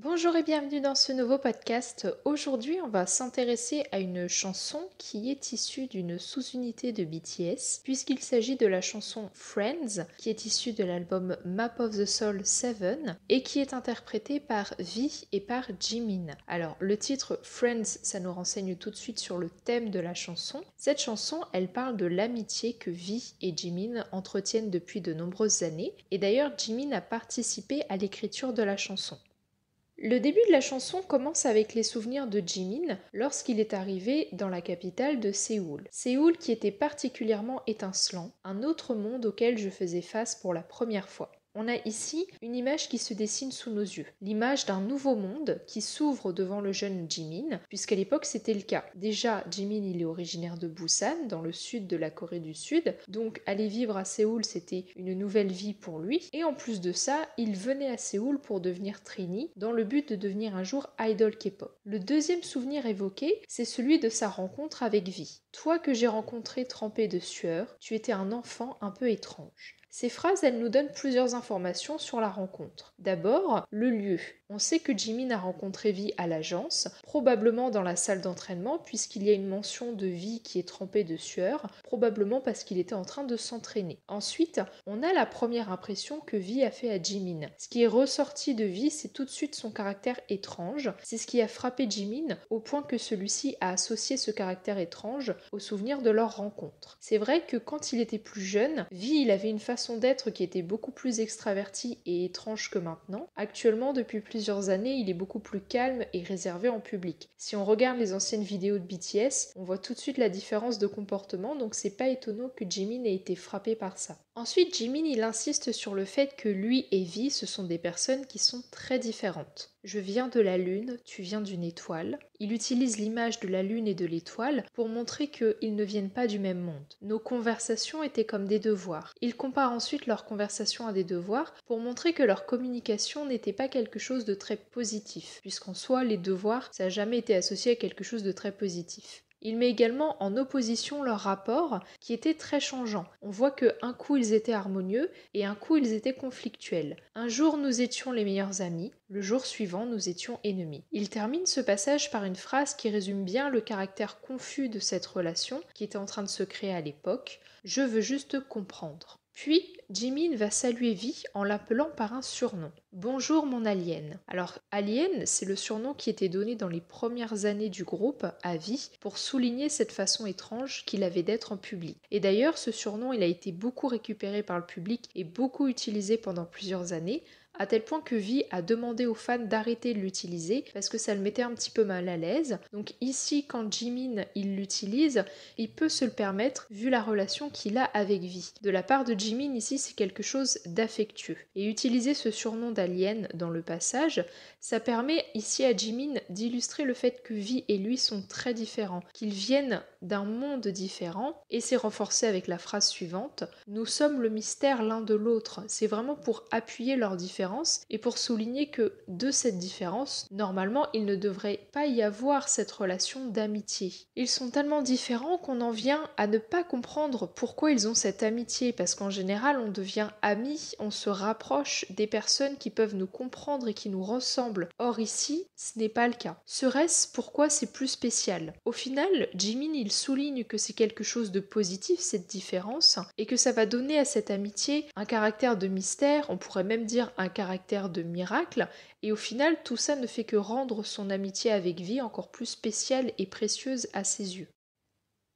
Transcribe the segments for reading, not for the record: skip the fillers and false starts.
Bonjour et bienvenue dans ce nouveau podcast. Aujourd'hui, on va s'intéresser à une chanson qui est issue d'une sous-unité de BTS, puisqu'il s'agit de la chanson Friends, qui est issue de l'album Map of the Soul 7 et qui est interprétée par V et par Jimin. Alors, le titre Friends, ça nous renseigne tout de suite sur le thème de la chanson. Cette chanson, elle parle de l'amitié que V et Jimin entretiennent depuis de nombreuses années, et d'ailleurs, Jimin a participé à l'écriture de la chanson. Le début de la chanson commence avec les souvenirs de Jimin lorsqu'il est arrivé dans la capitale de Séoul. Séoul qui était particulièrement étincelant, un autre monde auquel je faisais face pour la première fois. On a ici une image qui se dessine sous nos yeux, l'image d'un nouveau monde qui s'ouvre devant le jeune Jimin, puisqu'à l'époque c'était le cas. Déjà, Jimin il est originaire de Busan, dans le sud de la Corée du Sud, donc aller vivre à Séoul c'était une nouvelle vie pour lui, et en plus de ça, il venait à Séoul pour devenir trainee, dans le but de devenir un jour idol K-pop. Le deuxième souvenir évoqué, c'est celui de sa rencontre avec V. Toi que j'ai rencontré trempé de sueur, tu étais un enfant un peu étrange. Ces phrases, elles nous donnent plusieurs informations sur la rencontre. D'abord, le lieu. On sait que Jimin a rencontré V à l'agence, probablement dans la salle d'entraînement, puisqu'il y a une mention de V qui est trempée de sueur, probablement parce qu'il était en train de s'entraîner. Ensuite, on a la première impression que V a fait à Jimin. Ce qui est ressorti de V, c'est tout de suite son caractère étrange. C'est ce qui a frappé Jimin, au point que celui-ci a associé ce caractère étrange au souvenir de leur rencontre. C'est vrai que quand il était plus jeune, V, il avait une façon d'être qui était beaucoup plus extravertie et étrange que maintenant. Actuellement, depuis plusieurs années, il est beaucoup plus calme et réservé en public. Si on regarde les anciennes vidéos de BTS, on voit tout de suite la différence de comportement, donc c'est pas étonnant que Jimin ait été frappé par ça. Ensuite, Jimin, il insiste sur le fait que lui et V, ce sont des personnes qui sont très différentes. Je viens de la lune, tu viens d'une étoile. Il utilise l'image de la lune et de l'étoile pour montrer qu'ils ne viennent pas du même monde. Nos conversations étaient comme des devoirs. Il compare ensuite leurs conversations à des devoirs pour montrer que leur communication n'était pas quelque chose de très positif, puisqu'en soi, les devoirs, ça n'a jamais été associé à quelque chose de très positif. Il met également en opposition leur rapport qui était très changeant. On voit qu'un coup ils étaient harmonieux et un coup ils étaient conflictuels. Un jour nous étions les meilleurs amis, le jour suivant nous étions ennemis. Il termine ce passage par une phrase qui résume bien le caractère confus de cette relation qui était en train de se créer à l'époque. Je veux juste comprendre. Puis, Jimin va saluer V en l'appelant par un surnom. Bonjour mon alien. Alors, alien, c'est le surnom qui était donné dans les premières années du groupe à V pour souligner cette façon étrange qu'il avait d'être en public. Et d'ailleurs, ce surnom, il a été beaucoup récupéré par le public et beaucoup utilisé pendant plusieurs années, à tel point que V a demandé aux fans d'arrêter de l'utiliser parce que ça le mettait un petit peu mal à l'aise. Donc ici, quand Jimin il l'utilise, il peut se le permettre vu la relation qu'il a avec V. De la part de Jimin ici, c'est quelque chose d'affectueux. Et utiliser ce surnom d'alien dans le passage, ça permet ici à Jimin d'illustrer le fait que V et lui sont très différents, qu'ils viennent d'un monde différent, et c'est renforcé avec la phrase suivante « Nous sommes le mystère l'un de l'autre ». C'est vraiment pour appuyer leur différence et pour souligner que de cette différence, normalement, il ne devrait pas y avoir cette relation d'amitié. Ils sont tellement différents qu'on en vient à ne pas comprendre pourquoi ils ont cette amitié, parce qu'en général, on devient amis, on se rapproche des personnes qui peuvent nous comprendre et qui nous ressemblent. Or ici, ce n'est pas le cas. Serait-ce pourquoi c'est plus spécial? Au final, Jimin, il souligne que c'est quelque chose de positif, cette différence, et que ça va donner à cette amitié un caractère de mystère, on pourrait même dire un caractère de miracle, et au final tout ça ne fait que rendre son amitié avec V encore plus spéciale et précieuse à ses yeux.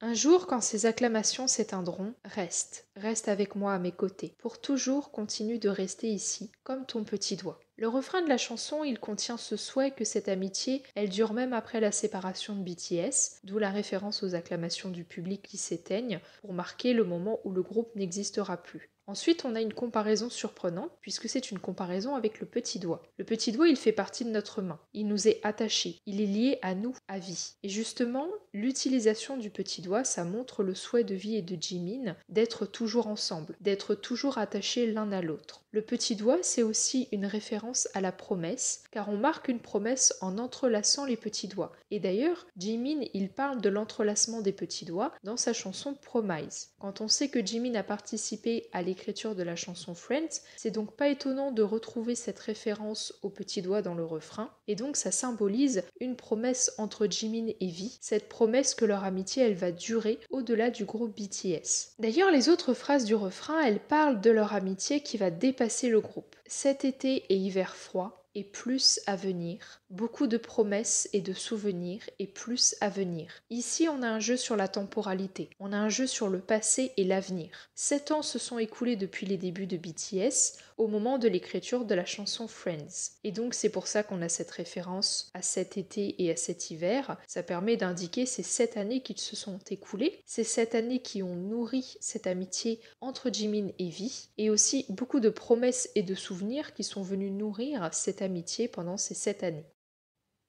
Un jour, quand ces acclamations s'éteindront, reste avec moi à mes côtés. Pour toujours, continue de rester ici, comme ton petit doigt. Le refrain de la chanson, il contient ce souhait que cette amitié, elle dure même après la séparation de BTS, d'où la référence aux acclamations du public qui s'éteignent, pour marquer le moment où le groupe n'existera plus. Ensuite, on a une comparaison surprenante, puisque c'est une comparaison avec le petit doigt. Le petit doigt, il fait partie de notre main. Il nous est attaché. Il est lié à nous, à vie. Et justement, l'utilisation du petit doigt, ça montre le souhait de V et de Jimin d'être toujours ensemble, d'être toujours attachés l'un à l'autre. Le petit doigt, c'est aussi une référence à la promesse, car on marque une promesse en entrelaçant les petits doigts. Et d'ailleurs, Jimin, il parle de l'entrelacement des petits doigts dans sa chanson Promise. Quand on sait que Jimin a participé à l'écriture l'écriture de la chanson Friends, c'est donc pas étonnant de retrouver cette référence au petit doigt dans le refrain, et donc ça symbolise une promesse entre Jimin et V, cette promesse que leur amitié elle va durer au-delà du groupe BTS. D'ailleurs, les autres phrases du refrain, elles parlent de leur amitié qui va dépasser le groupe. Cet été et hiver froid, et plus à venir. Beaucoup de promesses et de souvenirs et plus à venir. Ici, on a un jeu sur la temporalité. On a un jeu sur le passé et l'avenir. 7 ans se sont écoulés depuis les débuts de BTS au moment de l'écriture de la chanson Friends. Et donc, c'est pour ça qu'on a cette référence à cet été et à cet hiver. Ça permet d'indiquer ces 7 années qui se sont écoulées, ces 7 années qui ont nourri cette amitié entre Jimin et V, et aussi beaucoup de promesses et de souvenirs qui sont venus nourrir cette amitié pendant ces 7 années.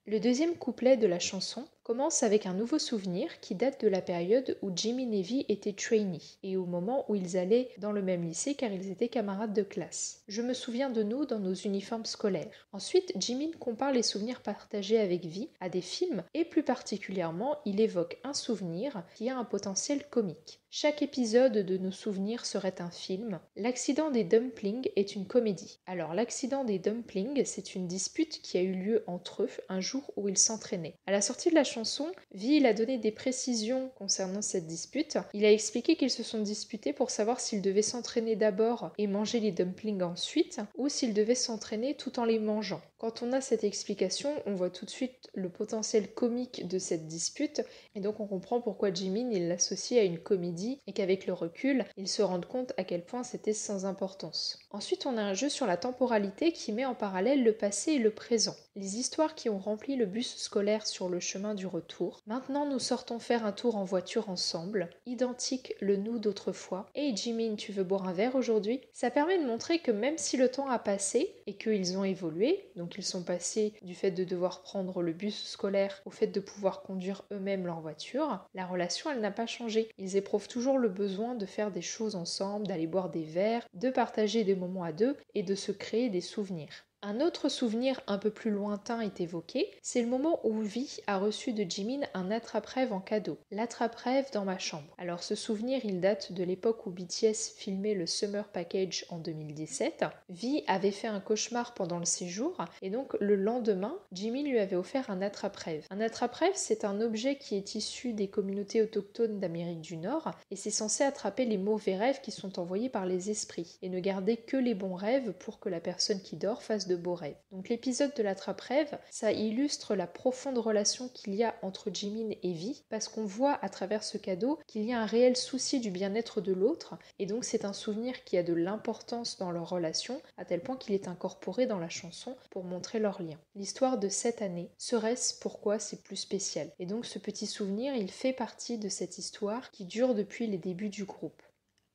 Le deuxième couplet de la chanson commence avec un nouveau souvenir qui date de la période où Jimin et V étaient trainees et au moment où ils allaient dans le même lycée car ils étaient camarades de classe. Je me souviens de nous dans nos uniformes scolaires. Ensuite, Jimin compare les souvenirs partagés avec V à des films et plus particulièrement, il évoque un souvenir qui a un potentiel comique. Chaque épisode de nos souvenirs serait un film. L'accident des dumplings est une comédie. Alors l'accident des dumplings, c'est une dispute qui a eu lieu entre eux un jour où ils s'entraînaient. À la sortie de la chanson, V il a donné des précisions concernant cette dispute. Il a expliqué qu'ils se sont disputés pour savoir s'ils devaient s'entraîner d'abord et manger les dumplings ensuite, ou s'ils devaient s'entraîner tout en les mangeant. Quand on a cette explication, on voit tout de suite le potentiel comique de cette dispute, et donc on comprend pourquoi Jimin il l'associe à une comédie et qu'avec le recul, ils se rendent compte à quel point c'était sans importance. Ensuite, on a un jeu sur la temporalité qui met en parallèle le passé et le présent. Les histoires qui ont rempli le bus scolaire sur le chemin du retour. Maintenant, nous sortons faire un tour en voiture ensemble, identique le nous d'autrefois. Hey Jimin, tu veux boire un verre aujourd'hui? Ça permet de montrer que même si le temps a passé et qu'ils ont évolué, donc ils sont passés du fait de devoir prendre le bus scolaire au fait de pouvoir conduire eux-mêmes leur voiture, la relation elle n'a pas changé. Ils éprouvent toujours le besoin de faire des choses ensemble, d'aller boire des verres, de partager des moments à deux et de se créer des souvenirs. Un autre souvenir un peu plus lointain est évoqué, c'est le moment où V a reçu de Jimin un attrape-rêve en cadeau. L'attrape-rêve dans ma chambre. Alors ce souvenir, il date de l'époque où BTS filmait le Summer Package en 2017. V avait fait un cauchemar pendant le séjour et donc le lendemain, Jimin lui avait offert un attrape-rêve. Un attrape-rêve, c'est un objet qui est issu des communautés autochtones d'Amérique du Nord et c'est censé attraper les mauvais rêves qui sont envoyés par les esprits et ne garder que les bons rêves pour que la personne qui dort fasse de beaux rêves. Donc l'épisode de l'attrape-rêve, ça illustre la profonde relation qu'il y a entre Jimin et V, parce qu'on voit à travers ce cadeau qu'il y a un réel souci du bien-être de l'autre, et donc c'est un souvenir qui a de l'importance dans leur relation, à tel point qu'il est incorporé dans la chanson pour montrer leur lien. L'histoire de cette année, serait-ce pourquoi c'est plus spécial. Et donc ce petit souvenir, il fait partie de cette histoire qui dure depuis les débuts du groupe.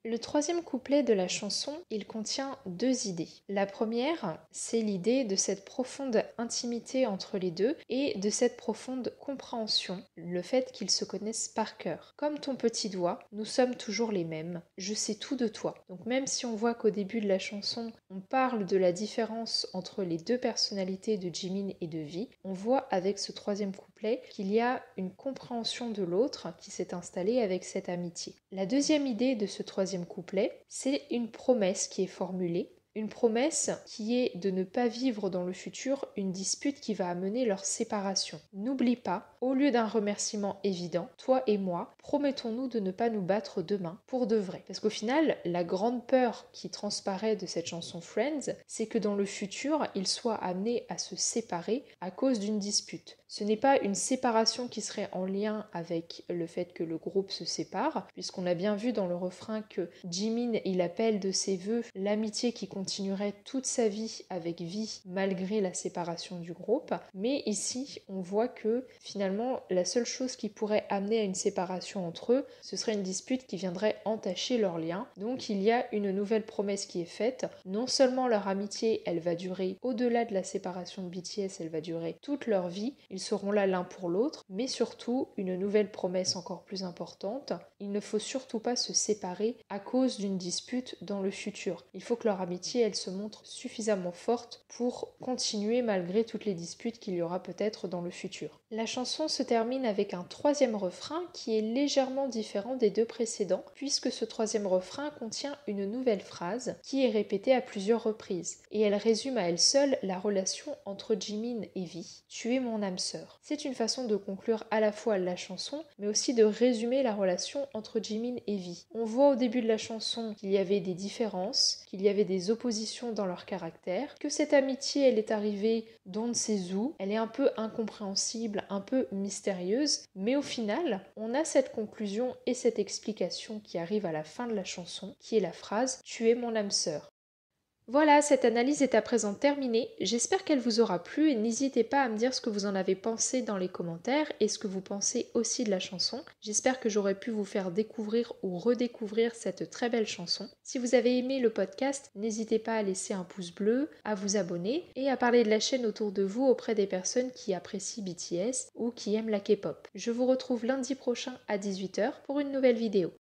Le troisième couplet de la chanson, il contient 2 idées. La première, c'est l'idée de cette profonde intimité entre les deux et de cette profonde compréhension, le fait qu'ils se connaissent par cœur. Comme ton petit doigt, nous sommes toujours les mêmes. Je sais tout de toi. Donc même si on voit qu'au début de la chanson, on parle de la différence entre les deux personnalités de Jimin et de V, on voit avec ce troisième couplet qu'il y a une compréhension de l'autre qui s'est installée avec cette amitié. La deuxième idée de ce troisième couplet, c'est une promesse qui est formulée, une promesse qui est de ne pas vivre dans le futur une dispute qui va amener leur séparation. N'oublie pas, au lieu d'un remerciement évident, toi et moi, promettons-nous de ne pas nous battre demain pour de vrai. Parce qu'au final, la grande peur qui transparaît de cette chanson Friends, c'est que dans le futur, ils soient amenés à se séparer à cause d'une dispute. Ce n'est pas une séparation qui serait en lien avec le fait que le groupe se sépare, puisqu'on a bien vu dans le refrain que Jimin, il appelle de ses vœux l'amitié qui continuerait toute sa vie avec V malgré la séparation du groupe. Mais ici, on voit que finalement, la seule chose qui pourrait amener à une séparation entre eux, ce serait une dispute qui viendrait entacher leur lien. Donc il y a une nouvelle promesse qui est faite. Non seulement leur amitié, elle va durer au-delà de la séparation de BTS, elle va durer toute leur vie. Ils seront là l'un pour l'autre, mais surtout une nouvelle promesse encore plus importante. Il ne faut surtout pas se séparer à cause d'une dispute dans le futur. Il faut que leur amitié l'amitié elle se montre suffisamment forte pour continuer malgré toutes les disputes qu'il y aura peut-être dans le futur. La chanson se termine avec un troisième refrain qui est légèrement différent des deux précédents puisque ce troisième refrain contient une nouvelle phrase qui est répétée à plusieurs reprises et elle résume à elle seule la relation entre Jimin et V. Tu es mon âme sœur. C'est une façon de conclure à la fois la chanson mais aussi de résumer la relation entre Jimin et V. On voit au début de la chanson qu'il y avait des différences, qu'il y avait des oppositions dans leur caractère, que cette amitié elle est arrivée d'on ne sait où, elle est un peu incompréhensible, un peu mystérieuse, mais au final, on a cette conclusion et cette explication qui arrive à la fin de la chanson, qui est la phrase « Tu es mon âme sœur ». Voilà, cette analyse est à présent terminée. J'espère qu'elle vous aura plu et n'hésitez pas à me dire ce que vous en avez pensé dans les commentaires et ce que vous pensez aussi de la chanson. J'espère que j'aurai pu vous faire découvrir ou redécouvrir cette très belle chanson. Si vous avez aimé le podcast, n'hésitez pas à laisser un pouce bleu, à vous abonner et à parler de la chaîne autour de vous auprès des personnes qui apprécient BTS ou qui aiment la K-pop. Je vous retrouve lundi prochain à 18 h pour une nouvelle vidéo.